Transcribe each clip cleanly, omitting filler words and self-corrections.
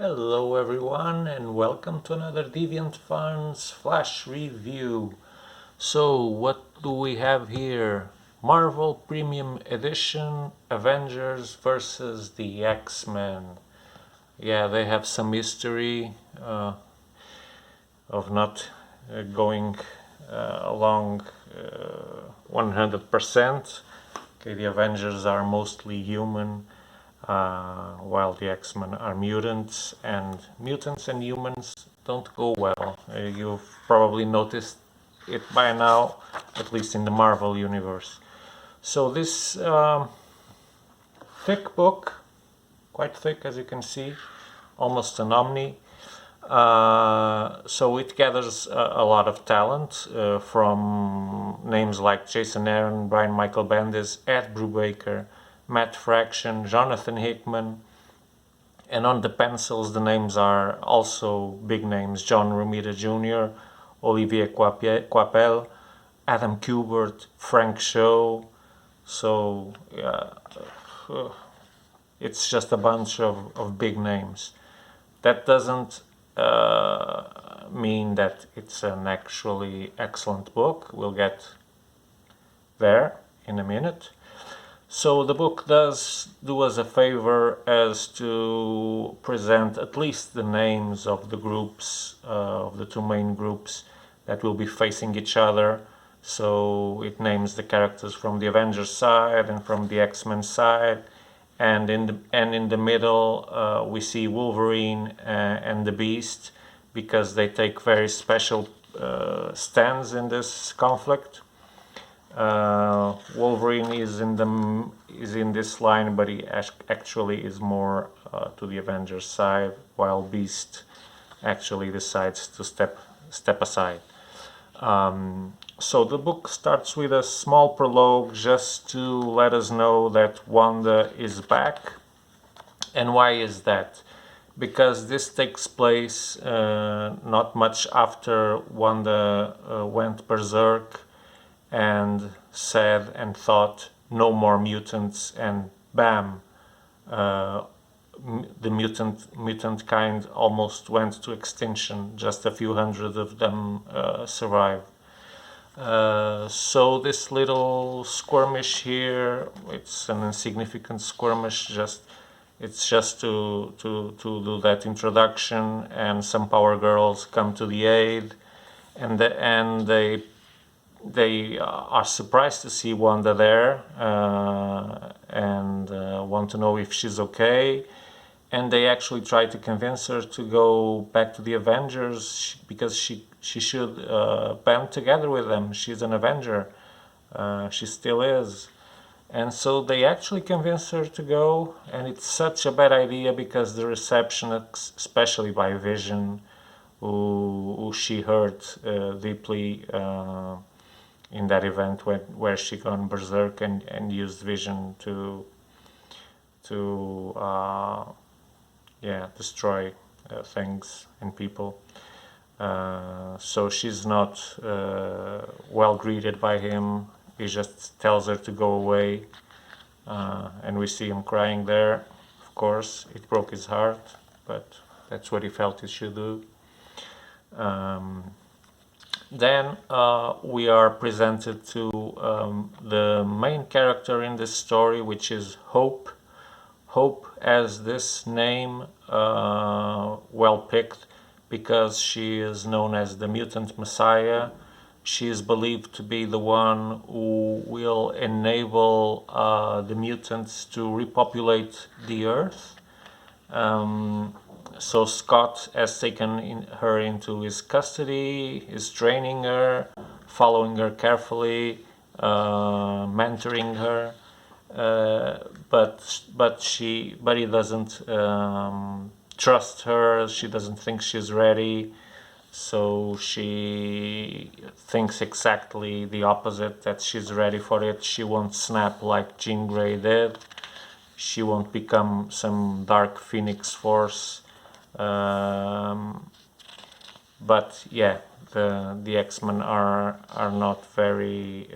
Hello everyone and welcome to another Deviant.fun's flash review. So what do we have here? Marvel Premium Edition Avengers Versus the X-Men. Yeah, they have some history of not going along 100%. Okay, the Avengers are mostly human, while the X-Men are mutants, and mutants and humans don't go well. You've probably noticed it by now, at least in the Marvel universe. So this thick book, quite thick as you can see, almost an omni. So it gathers a lot of talent from names like Jason Aaron, Brian Michael Bendis, Ed Brubaker, Matt Fraction, Jonathan Hickman, and on the pencils the names are also big names: John Romita Jr., Olivier Coipel, Adam Kubert, Frank Shaw. So it's just a bunch of big names. That doesn't mean that it's an actually excellent book. We'll get there in a minute. So the book does do us a favor as to present at least the names of the groups, of the two main groups that will be facing each other. So it names the characters from the Avengers side and from the X-Men side, and in the middle we see Wolverine and the Beast, because they take very special stands in this conflict. Wolverine is in this line, but he actually is more to the Avengers side, while Beast actually decides to step aside. So the book starts with a small prologue just to let us know that Wanda is back. And why is that? Because this takes place not much after Wanda went berserk and said and thought, no more mutants, and bam, the mutant kind almost went to extinction. Just a few hundred of them survived. So this little skirmish here, it's an insignificant skirmish, it's just to do that introduction, and some Power Girls come to the aid, and they are surprised to see Wanda there, and want to know if she's okay, and they actually try to convince her to go back to the Avengers, because she should band together with them. She's an Avenger. She still is. And so they actually convince her to go, and it's such a bad idea because the reception, especially by Vision, who she hurt deeply in that event where she gone berserk and used Vision to destroy things and people. So she's not well greeted by him. He just tells her to go away, and we see him crying there. Of course, it broke his heart, but that's what he felt he should do. Then we are presented to the main character in this story, which is Hope. Hope, as this name, well picked, because she is known as the Mutant Messiah. She is believed to be the one who will enable the mutants to repopulate the Earth. So Scott has taken her into his custody, is training her, following her carefully, mentoring her, but he doesn't trust her. She doesn't think she's ready, so she thinks exactly the opposite, that she's ready for it. She won't snap like Jean Grey did. She won't become some dark phoenix force. But yeah, the X-Men are not very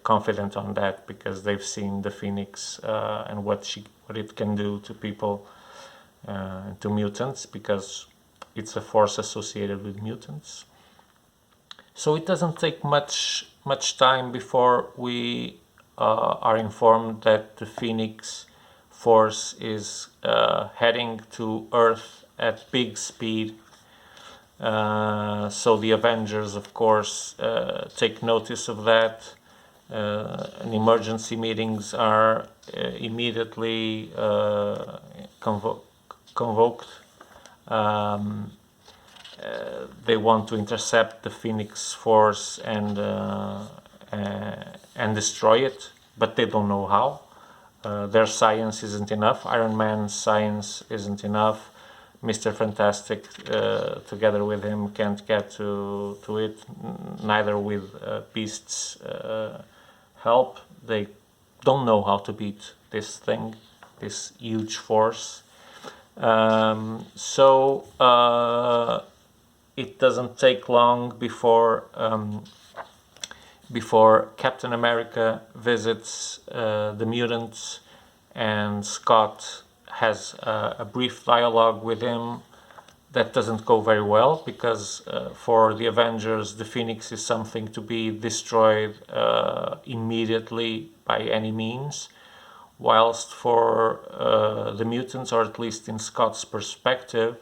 confident on that, because they've seen the Phoenix and what it can do to people. to mutants, because it's a force associated with mutants. So it doesn't take much time before we are informed that the Phoenix Force is heading to Earth at big speed. So the Avengers, of course, take notice of that, and emergency meetings are immediately convoked. They want to intercept the Phoenix Force and destroy it, but they don't know how. Their science isn't enough. Iron Man's science isn't enough. Mr. Fantastic, together with him, can't get to it. Neither with Beast's help. They don't know how to beat this thing, this huge force. It doesn't take long before Captain America visits the mutants, and Scott has a brief dialogue with him that doesn't go very well, because for the Avengers, the Phoenix is something to be destroyed immediately by any means, whilst for the mutants, or at least in Scott's perspective,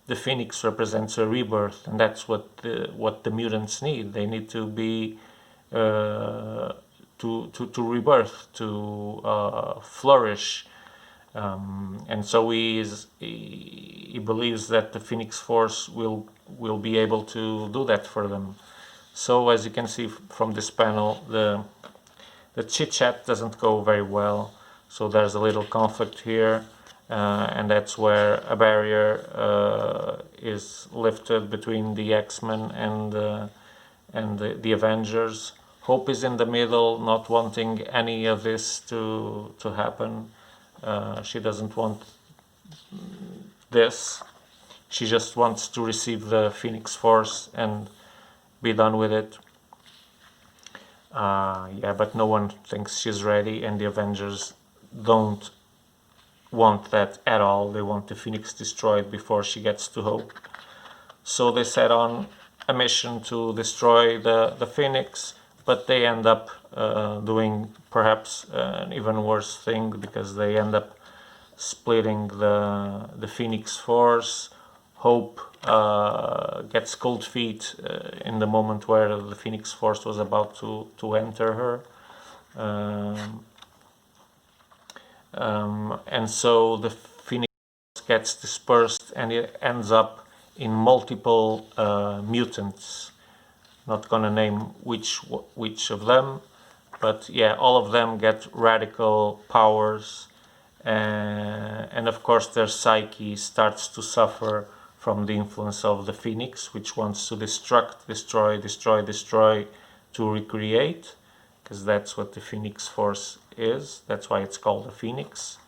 the Phoenix represents a rebirth, and that's what the mutants need. They need to be to rebirth, to flourish, and so he believes that the Phoenix Force will be able to do that for them. So as you can see from this panel, the chit chat doesn't go very well. So there's a little conflict here, and that's where a barrier is lifted between the X-Men and the Avengers. Hope is in the middle, not wanting any of this to happen. She doesn't want this. She just wants to receive the Phoenix Force and be done with it. But no one thinks she's ready, and the Avengers don't want that at all. They want the Phoenix destroyed before she gets to Hope. So they set on a mission to destroy the Phoenix, but they end up doing perhaps an even worse thing, because they end up splitting the Phoenix Force. Hope gets cold feet in the moment where the Phoenix Force was about to enter her. And so the Phoenix gets dispersed, and it ends up in multiple mutants. Not gonna name which of them, but yeah, all of them get radical powers, and of course their psyche starts to suffer from the influence of the Phoenix, which wants to destruct, destroy to recreate, because that's what the Phoenix Force is. That's why it's called a Phoenix.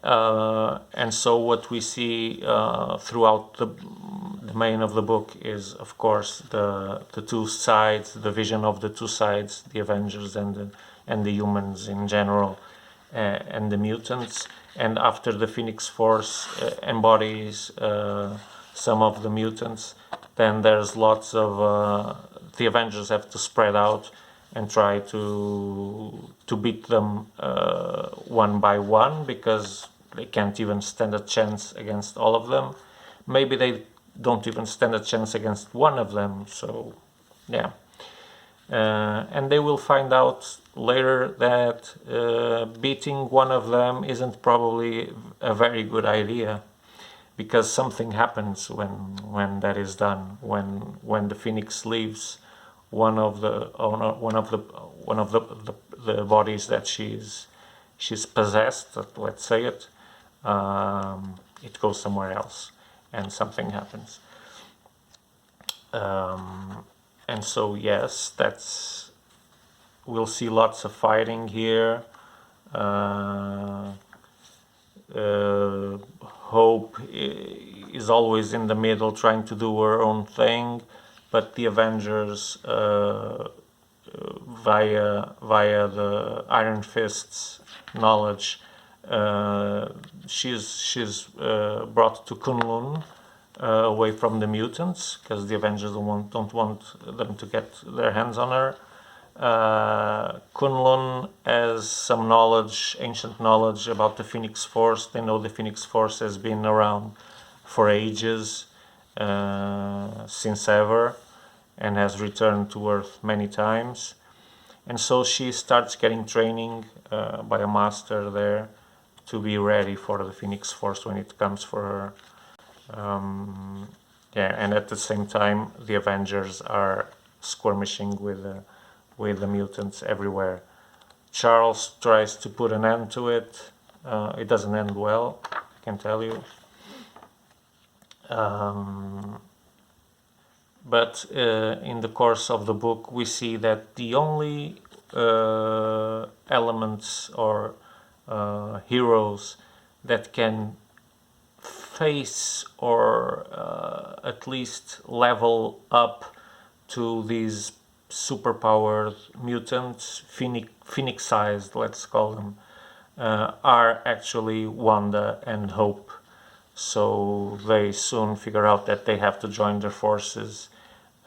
And so what we see throughout the main of the book is, of course, the two sides, the vision of the two sides, the Avengers and the humans in general, and the mutants. And after the Phoenix Force embodies some of the mutants, then there's lots of the Avengers have to spread out and try to beat them one by one, because they can't even stand a chance against all of them. Maybe they don't even stand a chance against one of them. So yeah, and they will find out later that beating one of them isn't probably a very good idea, because something happens when that is done. When the Phoenix leaves one of the bodies that she's possessed, let's say it goes somewhere else, and something happens. And so yes, we'll see lots of fighting here. Hope is always in the middle, trying to do her own thing, but the Avengers, via the Iron Fist's knowledge, she's brought to Kunlun, away from the mutants, because the Avengers don't want them to get their hands on her. Kunlun has some knowledge, ancient knowledge about the Phoenix Force. They know the Phoenix Force has been around for ages, since ever, and has returned to Earth many times. And so she starts getting training by a master there to be ready for the Phoenix Force when it comes for her. And at the same time, the Avengers are skirmishing with the mutants everywhere. Charles tries to put an end to it. It doesn't end well, I can tell you. But in the course of the book, we see that the only elements or heroes that can face or at least level up to these superpowered mutants, phoenixized, let's call them, are actually Wanda and Hope. So they soon figure out that they have to join their forces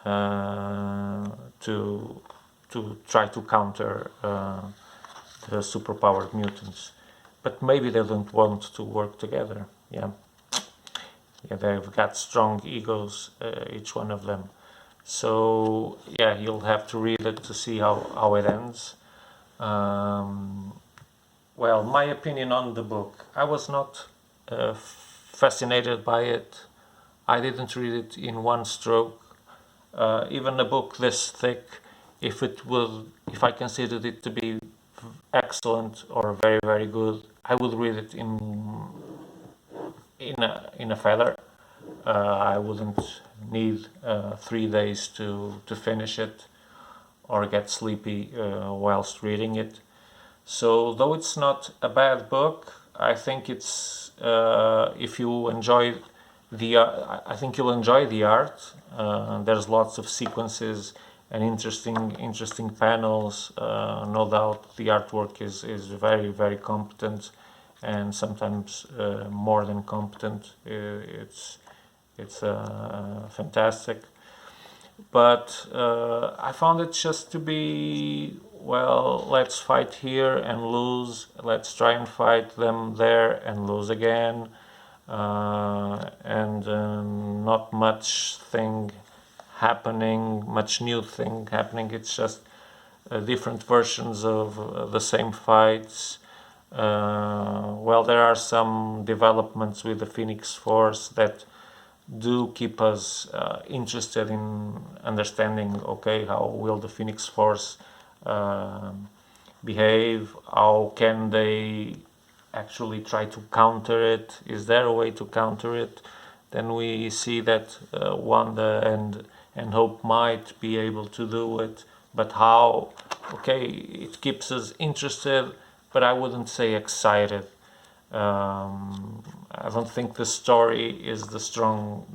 to try to counter the superpowered mutants. But maybe they don't want to work together. Yeah, they've got strong egos, each one of them. So yeah, you'll have to read it to see how it ends. Well, my opinion on the book, I was not fascinated by it. I didn't read it in one stroke. Even a book this thick, if I considered it to be excellent or very, very good, I would read it in a feather. I wouldn't need 3 days to finish it or get sleepy whilst reading it. So though it's not a bad book, I think it's if you enjoy I think you'll enjoy the art. There's lots of sequences and interesting panels. No doubt the artwork is very, very competent, and sometimes more than competent. It's fantastic. But I found it just to be, well, let's fight here and lose. Let's try and fight them there and lose again. And not much new thing happening. It's just different versions of the same fights. Well, there are some developments with the Phoenix Force that do keep us interested in understanding, okay, how will the Phoenix Force behave? How can they actually try to counter it? Is there a way to counter it? Then we see that Wanda and Hope might be able to do it, but how? Okay, it keeps us interested, but I wouldn't say excited. I don't think the story is the strong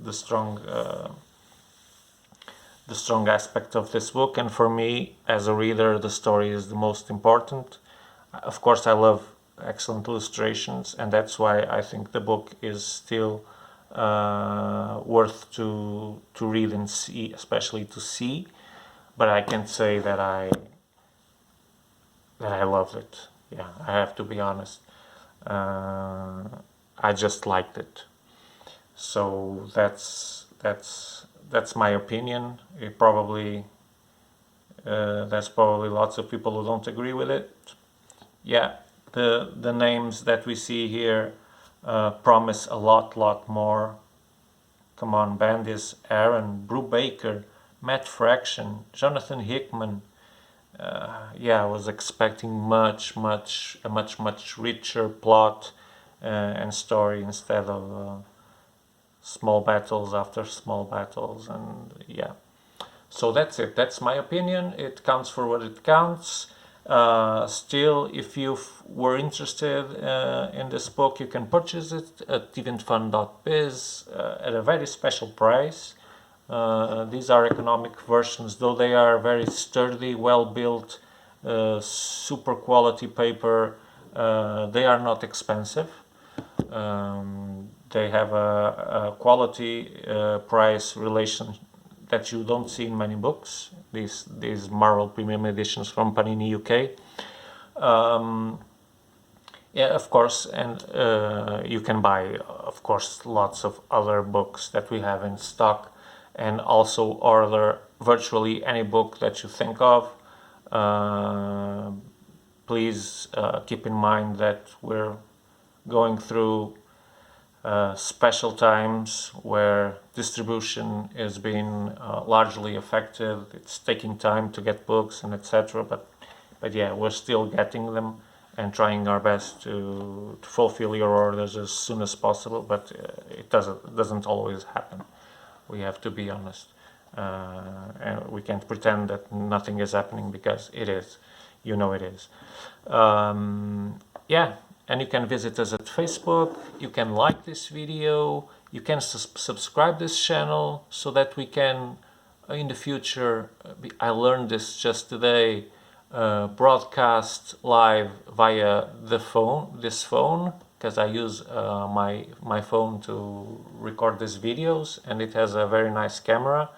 aspect of this book, and for me as a reader, the story is the most important. Of course, I love excellent illustrations, and that's why I think the book is still worth to read and see, especially to see. But I can't say that I loved it. Yeah, I have to be honest. I just liked it. So that's my opinion. It probably there's probably lots of people who don't agree with it. Yeah, the names that we see here promise a lot more. Come on, Bendis, Aaron, Brubaker, Matt Fraction, Jonathan Hickman. Yeah, I was expecting a much richer plot and story instead of small battles after small battles, and yeah. So that's it. That's my opinion. It counts for what it counts. Still, if you were interested in this book, you can purchase it at Deviant.fun.biz at a very special price. These are economic versions, though they are very sturdy, well built, super quality paper. They are not expensive. They have a quality price relation that you don't see in many books. These Marvel Premium Editions from Panini UK. Yeah, of course, and you can buy, of course, lots of other books that we have in stock, and also order virtually any book that you think of. Please keep in mind that we're going through special times where distribution is being largely affected. It's taking time to get books and etc. But yeah, we're still getting them and trying our best to fulfill your orders as soon as possible. But it doesn't always happen. We have to be honest, and we can't pretend that nothing is happening, because it is. You know it is. Yeah, and you can visit us at Facebook. You can like this video. You can subscribe this channel so that we can, in the future, I learned this just today, broadcast live via this phone, because I use my phone to record these videos, and it has a very nice camera,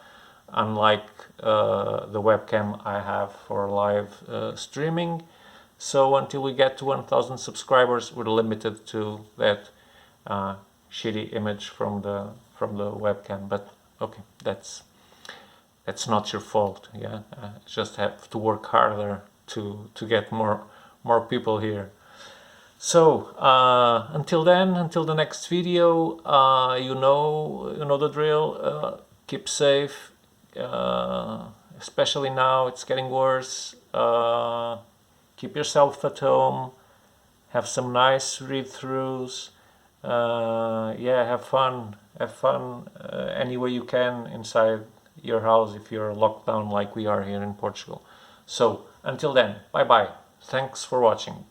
unlike the webcam I have for live streaming. So until we get to 1,000 subscribers, we're limited to that shitty image from the webcam. But okay, that's not your fault. Yeah, just have to work harder to get more people here. So until then, until the next video, you know the drill. Keep safe, especially now it's getting worse. Keep yourself at home. Have some nice read-throughs. Yeah, have fun. Have fun any way you can inside your house if you're locked down like we are here in Portugal. So until then, bye bye. Thanks for watching.